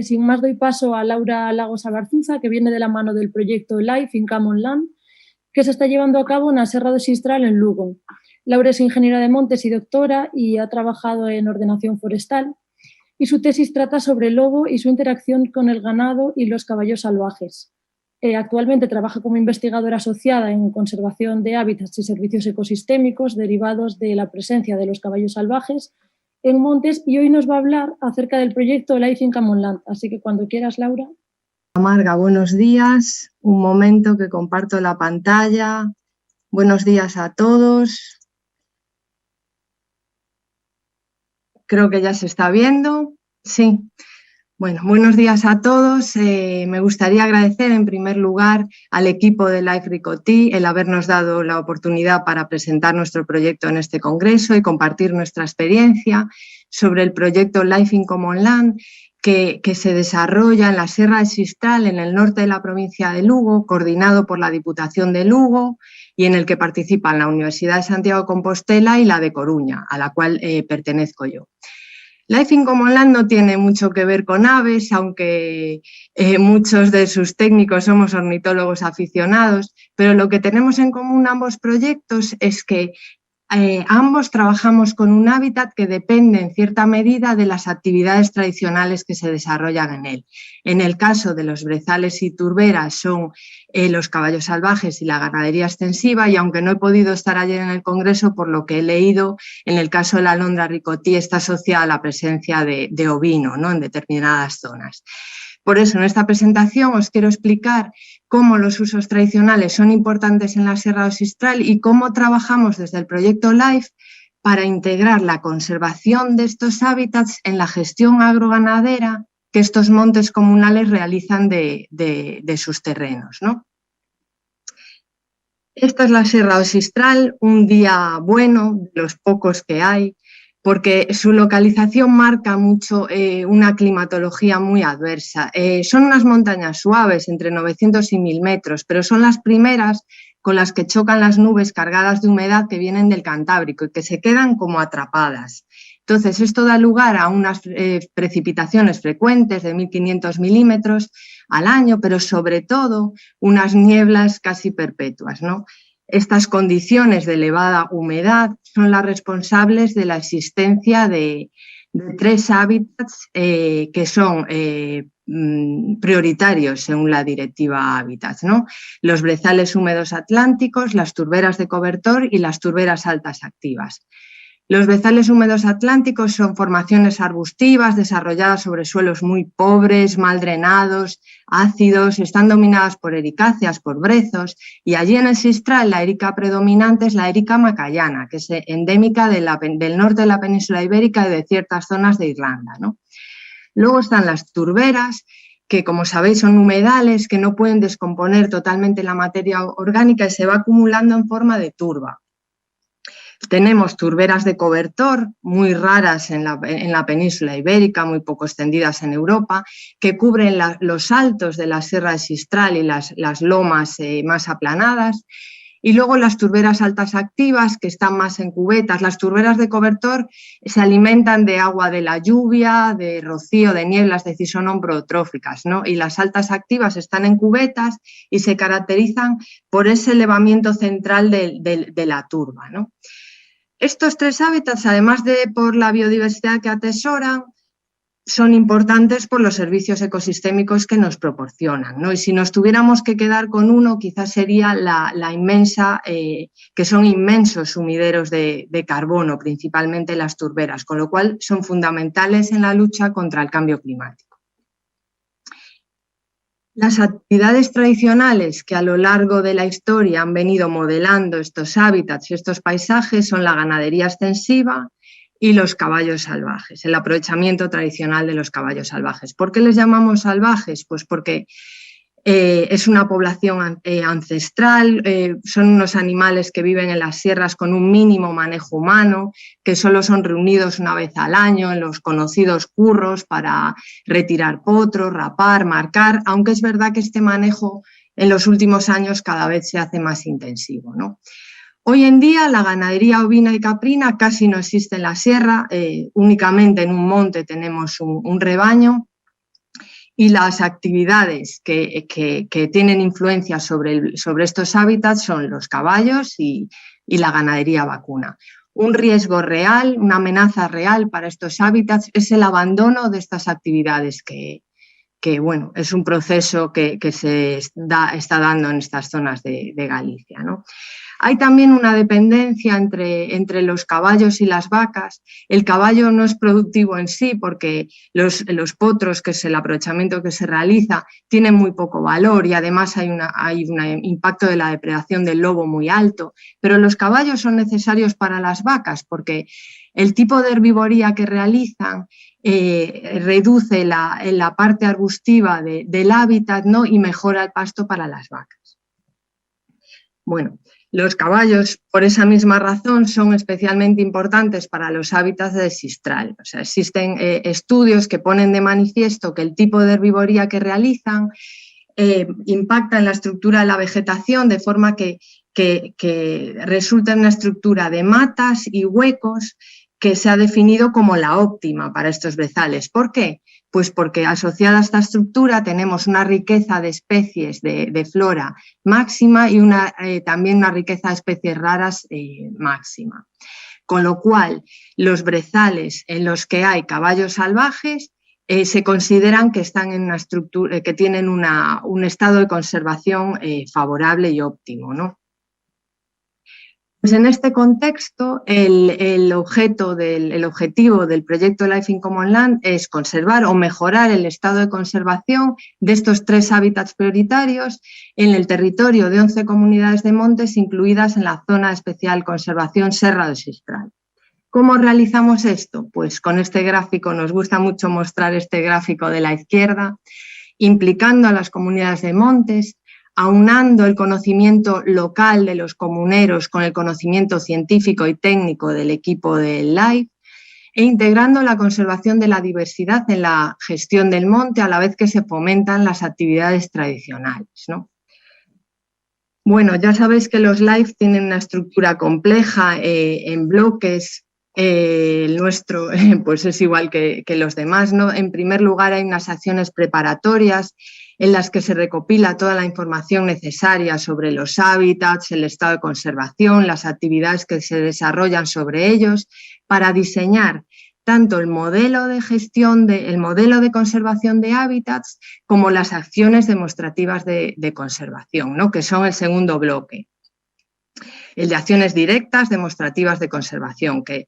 Sin más doy paso a Laura Lagos Abarzuza, que viene de la mano del proyecto Life in Common Land, que se está llevando a cabo en la Serra do Xistral, en Lugo. Laura es ingeniera de montes y doctora y ha trabajado en ordenación forestal, y su tesis trata sobre el lobo y su interacción con el ganado y los caballos salvajes. Actualmente trabaja como investigadora asociada en conservación de hábitats y servicios ecosistémicos derivados de la presencia de los caballos salvajes en montes, y hoy nos va a hablar acerca del proyecto Life in Common Land. Así que cuando quieras, Laura. Marga, buenos días. Un momento que comparto la pantalla. Buenos días a todos. Creo que ya se está viendo. Sí. Bueno, buenos días a todos. Me gustaría agradecer en primer lugar al equipo de Life Ricotí el habernos dado la oportunidad para presentar nuestro proyecto en este congreso y compartir nuestra experiencia sobre el proyecto Life in Common Land que se desarrolla en la Serra de Xistral, en el norte de la provincia de Lugo, coordinado por la Diputación de Lugo y en el que participan la Universidad de Santiago de Compostela y la de Coruña, a la cual pertenezco yo. Life in Common Land no tiene mucho que ver con aves, aunque muchos de sus técnicos somos ornitólogos aficionados, pero lo que tenemos en común ambos proyectos es que ambos trabajamos con un hábitat que depende en cierta medida de las actividades tradicionales que se desarrollan en él. En el caso de los brezales y turberas son los caballos salvajes y la ganadería extensiva, y aunque no he podido estar ayer en el congreso, por lo que he leído, en el caso de la alondra ricotí está asociada a la presencia de ovino, ¿no?, en determinadas zonas. Por eso, en esta presentación os quiero explicar cómo los usos tradicionales son importantes en la Serra do Xistral y cómo trabajamos desde el proyecto LIFE para integrar la conservación de estos hábitats en la gestión agroganadera que estos montes comunales realizan de sus terrenos, ¿no? Esta es la Serra do Xistral, un día bueno, de los pocos que hay, porque su localización marca mucho una climatología muy adversa. Son unas montañas suaves, entre 900 y 1000 metros, pero son las primeras con las que chocan las nubes cargadas de humedad que vienen del Cantábrico y que se quedan como atrapadas. Entonces, esto da lugar a unas precipitaciones frecuentes de 1500 milímetros al año, pero sobre todo unas nieblas casi perpetuas, ¿no? Estas condiciones de elevada humedad son las responsables de la existencia de tres hábitats que son prioritarios según la Directiva Hábitats, ¿no? Los brezales húmedos atlánticos, las turberas de cobertor y las turberas altas activas. Los brezales húmedos atlánticos son formaciones arbustivas desarrolladas sobre suelos muy pobres, mal drenados, ácidos, están dominadas por ericáceas, por brezos, y allí en el Xistral la erica predominante es la erica macayana, que es endémica del norte de la península ibérica y de ciertas zonas de Irlanda, ¿no? Luego están las turberas, que como sabéis son humedales que no pueden descomponer totalmente la materia orgánica y se va acumulando en forma de turba. Tenemos turberas de cobertor, muy raras en la península ibérica, muy poco extendidas en Europa, que cubren los altos de la Serra de Xistral y las lomas más aplanadas. Y luego las turberas altas activas, que están más en cubetas. Las turberas de cobertor se alimentan de agua de la lluvia, de rocío, de nieblas, es decir, son hombrotróficas, ¿no? Y las altas activas están en cubetas y se caracterizan por ese elevamiento central de la turba, ¿no? Estos tres hábitats, además de por la biodiversidad que atesoran, son importantes por los servicios ecosistémicos que nos proporcionan, ¿no? Y si nos tuviéramos que quedar con uno, quizás sería la inmensa, que son inmensos sumideros de carbono, principalmente las turberas, con lo cual son fundamentales en la lucha contra el cambio climático. Las actividades tradicionales que a lo largo de la historia han venido modelando estos hábitats y estos paisajes son la ganadería extensiva y los caballos salvajes, el aprovechamiento tradicional de los caballos salvajes. ¿Por qué les llamamos salvajes? Pues porque es una población ancestral, son unos animales que viven en las sierras con un mínimo manejo humano, que solo son reunidos una vez al año en los conocidos curros para retirar potros, rapar, marcar, aunque es verdad que este manejo en los últimos años cada vez se hace más intensivo, ¿no? Hoy en día la ganadería ovina y caprina casi no existe en la sierra, únicamente en un monte tenemos un rebaño. y las actividades que tienen influencia sobre estos hábitats son los caballos y la ganadería vacuna. Un riesgo real, una amenaza real para estos hábitats es el abandono de estas actividades que bueno, es un proceso que se está dando en estas zonas de Galicia, ¿no? Hay también una dependencia entre los caballos y las vacas. El caballo no es productivo en sí porque los potros, que es el aprovechamiento que se realiza, tienen muy poco valor y además hay un impacto de la depredación del lobo muy alto. Pero los caballos son necesarios para las vacas porque el tipo de herbivoría que realizan reduce la parte arbustiva del hábitat, ¿no? Y mejora el pasto para las vacas. Bueno, los caballos, por esa misma razón, son especialmente importantes para los hábitats de sistral. O sea, existen estudios que ponen de manifiesto que el tipo de herbivoría que realizan impacta en la estructura de la vegetación de forma que resulta en una estructura de matas y huecos que se ha definido como la óptima para estos brezales. ¿Por qué? Pues porque asociada a esta estructura tenemos una riqueza de especies de flora máxima y también una riqueza de especies raras máxima. Con lo cual, los brezales en los que hay caballos salvajes se consideran que están en una estructura, que tienen un estado de conservación favorable y óptimo, ¿no? Pues en este contexto, el objetivo del proyecto Life in Common Land es conservar o mejorar el estado de conservación de estos 3 hábitats prioritarios en el territorio de 11 comunidades de montes incluidas en la zona de especial conservación Serra do Sistral. ¿Cómo realizamos esto? Pues con este gráfico, nos gusta mucho mostrar este gráfico de la izquierda, implicando a las comunidades de montes, aunando el conocimiento local de los comuneros con el conocimiento científico y técnico del equipo del LIFE e integrando la conservación de la diversidad en la gestión del monte a la vez que se fomentan las actividades tradicionales, ¿no? Bueno, ya sabéis que los LIFE tienen una estructura compleja en bloques. El nuestro pues es igual que los demás, ¿no? En primer lugar, hay unas acciones preparatorias en las que se recopila toda la información necesaria sobre los hábitats, el estado de conservación, las actividades que se desarrollan sobre ellos, para diseñar tanto el modelo de conservación de hábitats como las acciones demostrativas de conservación, ¿no? Que son el segundo bloque. El de acciones directas demostrativas de conservación, que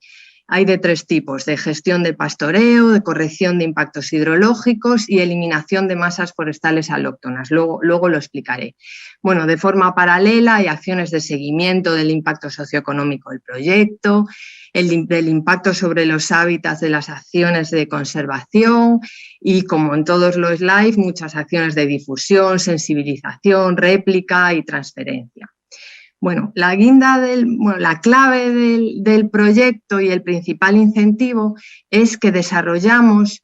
hay de 3 tipos: de gestión de pastoreo, de corrección de impactos hidrológicos y eliminación de masas forestales alóctonas. Luego lo explicaré. Bueno, de forma paralela hay acciones de seguimiento del impacto socioeconómico del proyecto, del impacto sobre los hábitats de las acciones de conservación y, como en todos los LIFE, muchas acciones de difusión, sensibilización, réplica y transferencia. Bueno, la clave del proyecto y el principal incentivo es que desarrollamos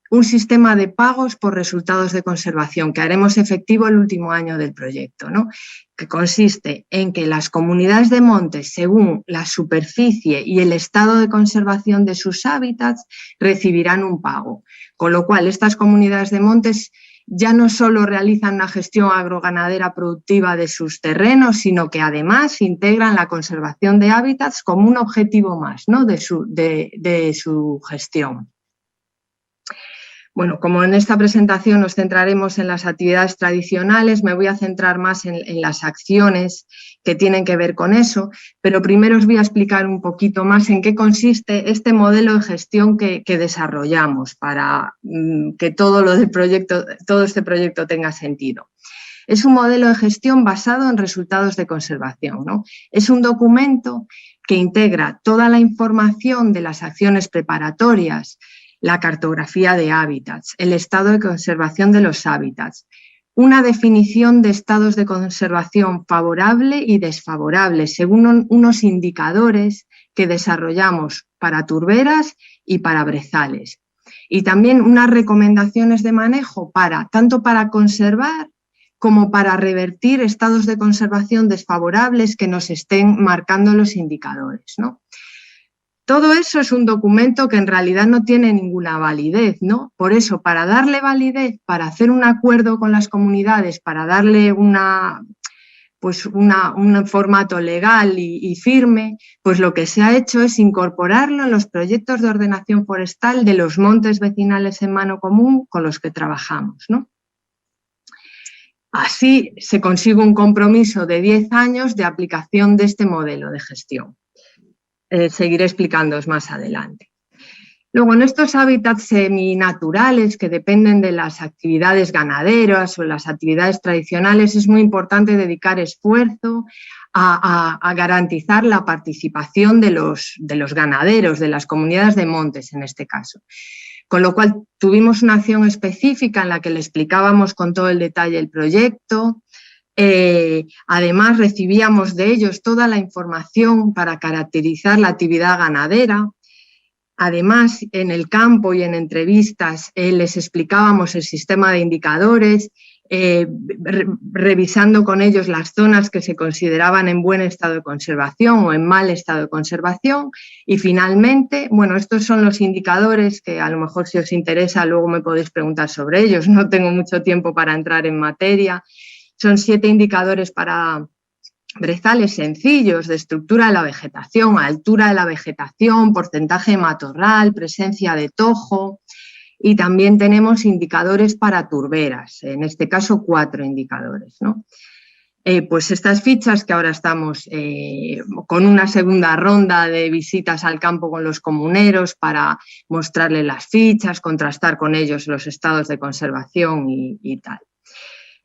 un sistema de pagos por resultados de conservación que haremos efectivo el último año del proyecto, ¿no? Que consiste en que las comunidades de montes, según la superficie y el estado de conservación de sus hábitats, recibirán un pago. Con lo cual, estas comunidades de montes ya no solo realizan una gestión agroganadera productiva de sus terrenos, sino que además integran la conservación de hábitats como un objetivo más, ¿no? de su gestión. Bueno, como en esta presentación nos centraremos en las actividades tradicionales, me voy a centrar más en las acciones que tienen que ver con eso, pero primero os voy a explicar un poquito más en qué consiste este modelo de gestión que desarrollamos para que todo este proyecto tenga sentido. Es un modelo de gestión basado en resultados de conservación, ¿no? Es un documento que integra toda la información de las acciones preparatorias, la cartografía de hábitats, el estado de conservación de los hábitats, una definición de estados de conservación favorable y desfavorable según unos indicadores que desarrollamos para turberas y para brezales. Y también unas recomendaciones de manejo tanto para conservar como para revertir estados de conservación desfavorables que nos estén marcando los indicadores, ¿no? Todo eso es un documento que en realidad no tiene ninguna validez, ¿no? Por eso, para darle validez, para hacer un acuerdo con las comunidades, para darle un formato legal y firme, pues lo que se ha hecho es incorporarlo en los proyectos de ordenación forestal de los montes vecinales en mano común con los que trabajamos, ¿no? Así se consigue un compromiso de 10 años de aplicación de este modelo de gestión. Seguiré explicándoos más adelante. Luego, en estos hábitats seminaturales que dependen de las actividades ganaderas o las actividades tradicionales, es muy importante dedicar esfuerzo a garantizar la participación de los ganaderos, de las comunidades de montes en este caso. Con lo cual, tuvimos una acción específica en la que le explicábamos con todo el detalle el proyecto. Además, recibíamos de ellos toda la información para caracterizar la actividad ganadera. Además, en el campo y en entrevistas les explicábamos el sistema de indicadores, revisando con ellos las zonas que se consideraban en buen estado de conservación o en mal estado de conservación. Y finalmente, bueno, estos son los indicadores que a lo mejor, si os interesa, luego me podéis preguntar sobre ellos. No tengo mucho tiempo para entrar en materia. Son 7 indicadores para brezales sencillos de estructura de la vegetación, altura de la vegetación, porcentaje de matorral, presencia de tojo, y también tenemos indicadores para turberas, en este caso 4 indicadores, ¿no? Pues estas fichas que ahora estamos con una segunda ronda de visitas al campo con los comuneros para mostrarles las fichas, contrastar con ellos los estados de conservación y tal.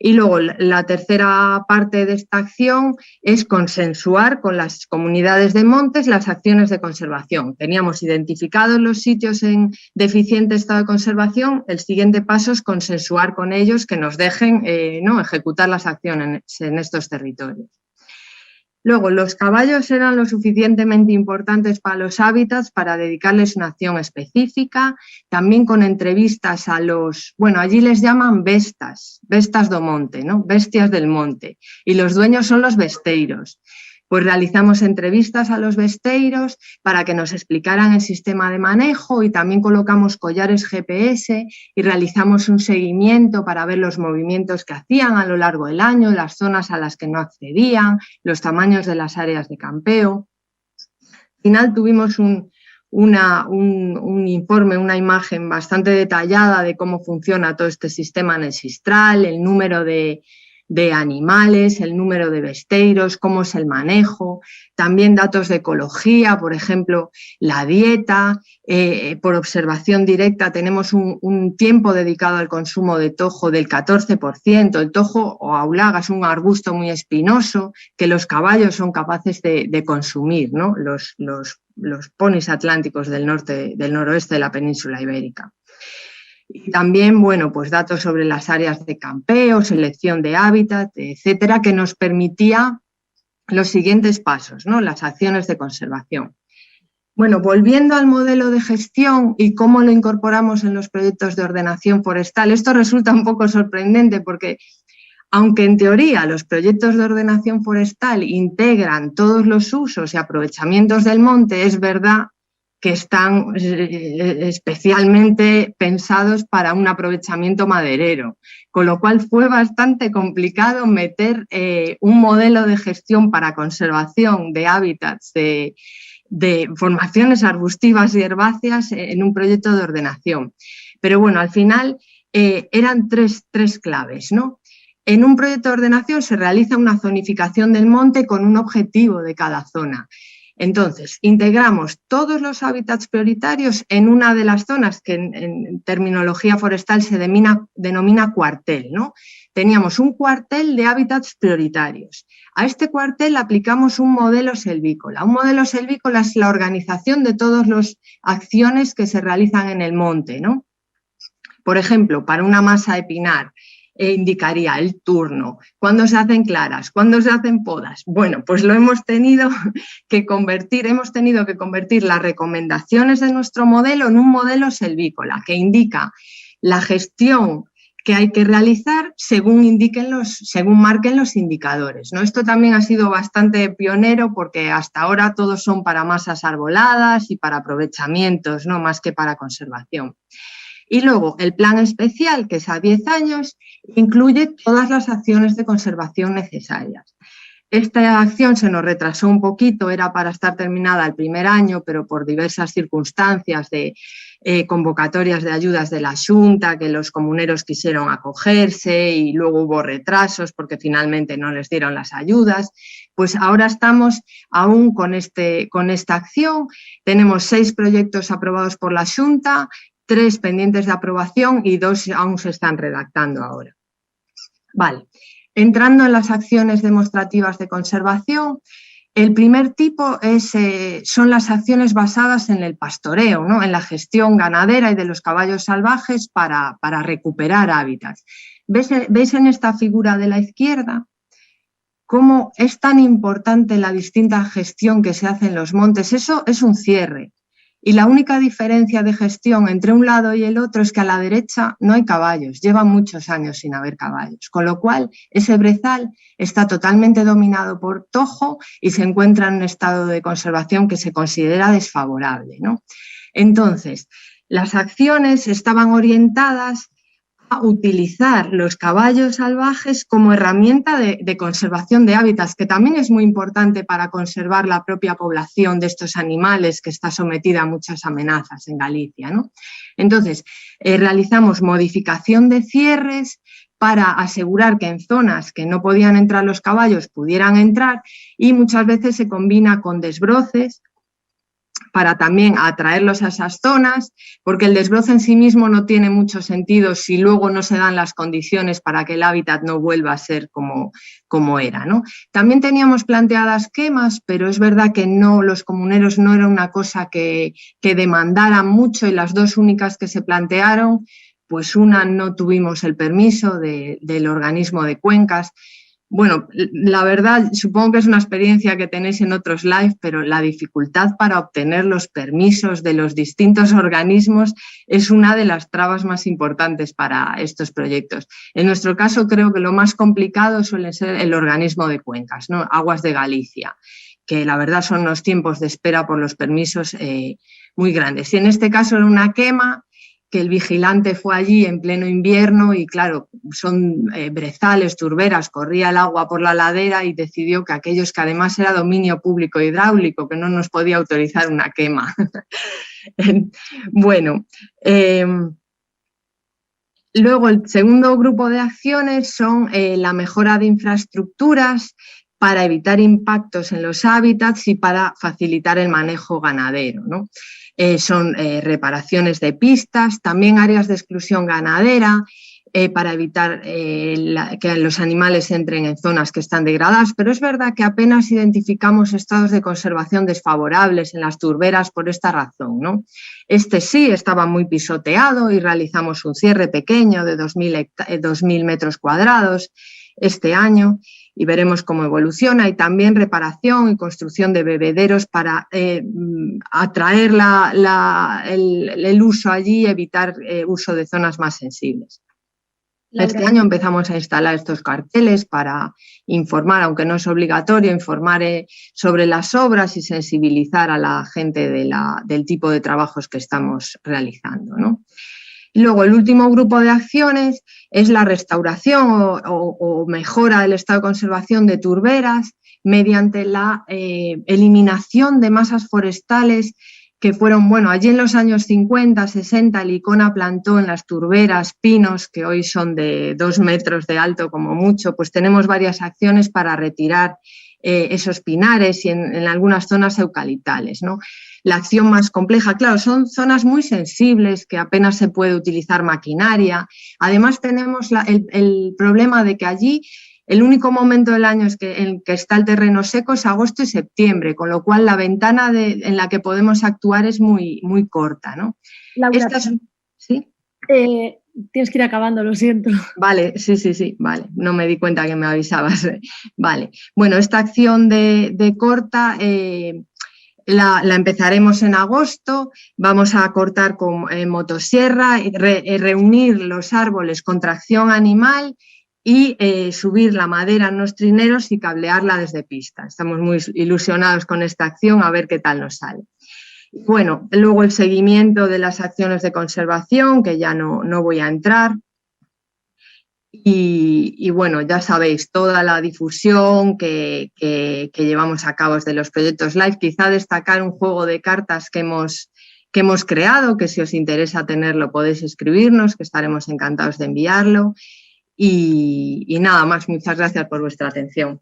Y luego la tercera parte de esta acción es consensuar con las comunidades de montes las acciones de conservación. Teníamos identificados los sitios en deficiente estado de conservación, el siguiente paso es consensuar con ellos que nos dejen ejecutar las acciones en estos territorios. Luego, los caballos eran lo suficientemente importantes para los hábitats para dedicarles una acción específica, también con entrevistas a los, bueno, allí les llaman bestas do monte, ¿no? Bestias del monte, y los dueños son los besteiros. Pues realizamos entrevistas a los besteiros para que nos explicaran el sistema de manejo y también colocamos collares GPS y realizamos un seguimiento para ver los movimientos que hacían a lo largo del año, las zonas a las que no accedían, los tamaños de las áreas de campeo. Al final tuvimos un informe, una imagen bastante detallada de cómo funciona todo este sistema en el Sistral, el número de animales, el número de besteiros, cómo es el manejo, también datos de ecología, por ejemplo, la dieta. Por observación directa tenemos un tiempo dedicado al consumo de tojo del 14%. El tojo o aulaga es un arbusto muy espinoso que los caballos son capaces de consumir, ¿no? Los ponis atlánticos del noroeste de la península ibérica. Y también, bueno, pues datos sobre las áreas de campeo, selección de hábitat, etcétera, que nos permitía los siguientes pasos, ¿no? Las acciones de conservación. Bueno, volviendo al modelo de gestión y cómo lo incorporamos en los proyectos de ordenación forestal, esto resulta un poco sorprendente porque, aunque en teoría los proyectos de ordenación forestal integran todos los usos y aprovechamientos del monte, es verdad que están especialmente pensados para un aprovechamiento maderero, con lo cual fue bastante complicado meter un modelo de gestión para conservación de hábitats de formaciones arbustivas y herbáceas en un proyecto de ordenación. Pero bueno, al final eran tres claves, ¿no? En un proyecto de ordenación se realiza una zonificación del monte con un objetivo de cada zona. Entonces, integramos todos los hábitats prioritarios en una de las zonas que en terminología forestal se denomina cuartel, ¿no? Teníamos un cuartel de hábitats prioritarios. A este cuartel aplicamos un modelo selvícola. Un modelo selvícola es la organización de todas las acciones que se realizan en el monte, ¿no? Por ejemplo, para una masa de pinar, indicaría el turno, cuándo se hacen claras, cuándo se hacen podas. Bueno, pues lo hemos tenido que convertir las recomendaciones de nuestro modelo en un modelo selvícola que indica la gestión que hay que realizar según marquen los indicadores, ¿no? Esto también ha sido bastante pionero porque hasta ahora todos son para masas arboladas y para aprovechamientos, ¿no? Más que para conservación. Y luego el plan especial, que es a 10 años, incluye todas las acciones de conservación necesarias. Esta acción se nos retrasó un poquito, era para estar terminada el primer año, pero por diversas circunstancias de convocatorias de ayudas de la Xunta, que los comuneros quisieron acogerse y luego hubo retrasos porque finalmente no les dieron las ayudas. Pues ahora estamos aún con esta acción. Tenemos 6 proyectos aprobados por la Xunta, 3 pendientes de aprobación y 2 aún se están redactando ahora. Vale. Entrando en las acciones demostrativas de conservación, el primer tipo son las acciones basadas en el pastoreo, ¿no? En la gestión ganadera y de los caballos salvajes para recuperar hábitats. ¿Veis en esta figura de la izquierda cómo es tan importante la distinta gestión que se hace en los montes? Eso es un cierre. Y la única diferencia de gestión entre un lado y el otro es que a la derecha no hay caballos, llevan muchos años sin haber caballos, con lo cual ese brezal está totalmente dominado por tojo y se encuentra en un estado de conservación que se considera desfavorable, ¿no? Entonces, las acciones estaban orientadas a utilizar los caballos salvajes como herramienta de conservación de hábitats, que también es muy importante para conservar la propia población de estos animales que está sometida a muchas amenazas en Galicia, ¿no? Entonces, realizamos modificación de cierres para asegurar que en zonas que no podían entrar los caballos pudieran entrar y muchas veces se combina con desbroces para también atraerlos a esas zonas, porque el desbroce en sí mismo no tiene mucho sentido si luego no se dan las condiciones para que el hábitat no vuelva a ser como era, ¿no? También teníamos planteadas quemas, pero es verdad que los comuneros no era una cosa que demandaran mucho y las 2 únicas que se plantearon, pues una no tuvimos el permiso del organismo de cuencas. Bueno, la verdad, supongo que es una experiencia que tenéis en otros live, pero la dificultad para obtener los permisos de los distintos organismos es una de las trabas más importantes para estos proyectos. En nuestro caso, creo que lo más complicado suele ser el organismo de cuencas, ¿no? Aguas de Galicia, que la verdad son unos tiempos de espera por los permisos muy grandes. Y en este caso era una quema, que el vigilante fue allí en pleno invierno y claro, son brezales, turberas, corría el agua por la ladera y decidió que aquellos que además era dominio público hidráulico, que no nos podía autorizar una quema. Bueno, luego el segundo grupo de acciones son la mejora de infraestructuras para evitar impactos en los hábitats y para facilitar el manejo ganadero, ¿no? Son reparaciones de pistas, también áreas de exclusión ganadera para evitar que los animales entren en zonas que están degradadas, pero es verdad que apenas identificamos estados de conservación desfavorables en las turberas por esta razón, ¿no? Este sí estaba muy pisoteado y realizamos un cierre pequeño de 2.000 metros cuadrados este año y veremos cómo evoluciona, y también reparación y construcción de bebederos para atraer el uso allí y evitar uso de zonas más sensibles. Este año empezamos a instalar estos carteles para informar, aunque no es obligatorio, informar sobre las obras y sensibilizar a la gente del tipo de trabajos que estamos realizando, ¿no? Luego, el último grupo de acciones es la restauración o mejora del estado de conservación de turberas mediante la eliminación de masas forestales que fueron, bueno, allí en los años 50, 60, el ICONA plantó en las turberas pinos que hoy son de 2 metros de alto como mucho, pues tenemos varias acciones para retirar esos pinares y en algunas zonas eucaliptales, ¿no? La acción más compleja, claro, son zonas muy sensibles que apenas se puede utilizar maquinaria. Además tenemos el problema de que allí el único momento del año en que está el terreno seco es agosto y septiembre, con lo cual la ventana en la que podemos actuar es muy, muy corta, ¿no? Laura, ¿sí? Tienes que ir acabando, lo siento. Vale, sí, vale, no me di cuenta que me avisabas. Vale, bueno, esta acción de corta La empezaremos en agosto, vamos a cortar con motosierra, reunir los árboles con tracción animal y subir la madera en los trineros y cablearla desde pista. Estamos muy ilusionados con esta acción, a ver qué tal nos sale. Bueno, luego el seguimiento de las acciones de conservación, que ya no voy a entrar. Y bueno, ya sabéis, toda la difusión que llevamos a cabo desde los proyectos LIFE. Quizá destacar un juego de cartas que hemos creado, que si os interesa tenerlo podéis escribirnos, que estaremos encantados de enviarlo. Y nada más, muchas gracias por vuestra atención.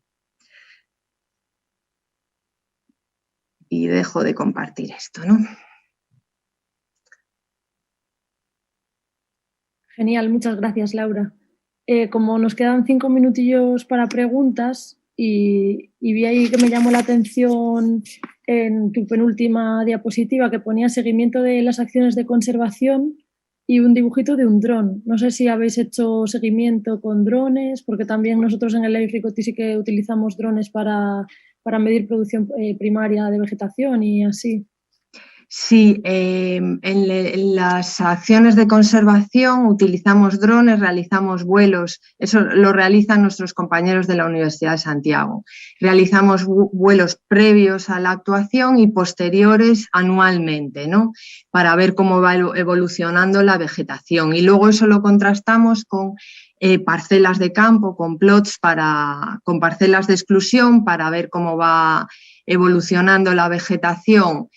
Y dejo de compartir esto, ¿no? Genial, muchas gracias, Laura. Como nos quedan 5 minutillos para preguntas y vi ahí que me llamó la atención en tu penúltima diapositiva que ponía seguimiento de las acciones de conservación y un dibujito de un dron. No sé si habéis hecho seguimiento con drones, porque también nosotros en el LIFE Ricotti sí que utilizamos drones para medir producción primaria de vegetación y así. Sí, en las acciones de conservación utilizamos drones, realizamos vuelos, eso lo realizan nuestros compañeros de la Universidad de Santiago. Realizamos vuelos previos a la actuación y posteriores anualmente, ¿no? Para ver cómo va evolucionando la vegetación. Y luego eso lo contrastamos con parcelas de campo, con plots con parcelas de exclusión para ver cómo va evolucionando la vegetación.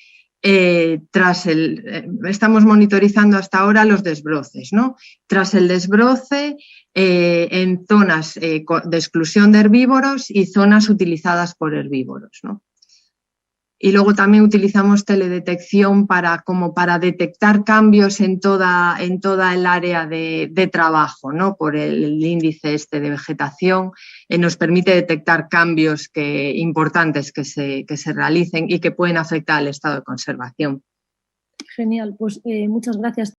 Estamos monitorizando hasta ahora los desbroces, ¿no? Tras el desbroce, en zonas de exclusión de herbívoros y zonas utilizadas por herbívoros, ¿no? Y luego también utilizamos teledetección para detectar cambios en toda el área de trabajo, ¿no? Por el índice de vegetación, nos permite detectar cambios importantes que se realicen y que pueden afectar al estado de conservación. Genial, pues muchas gracias.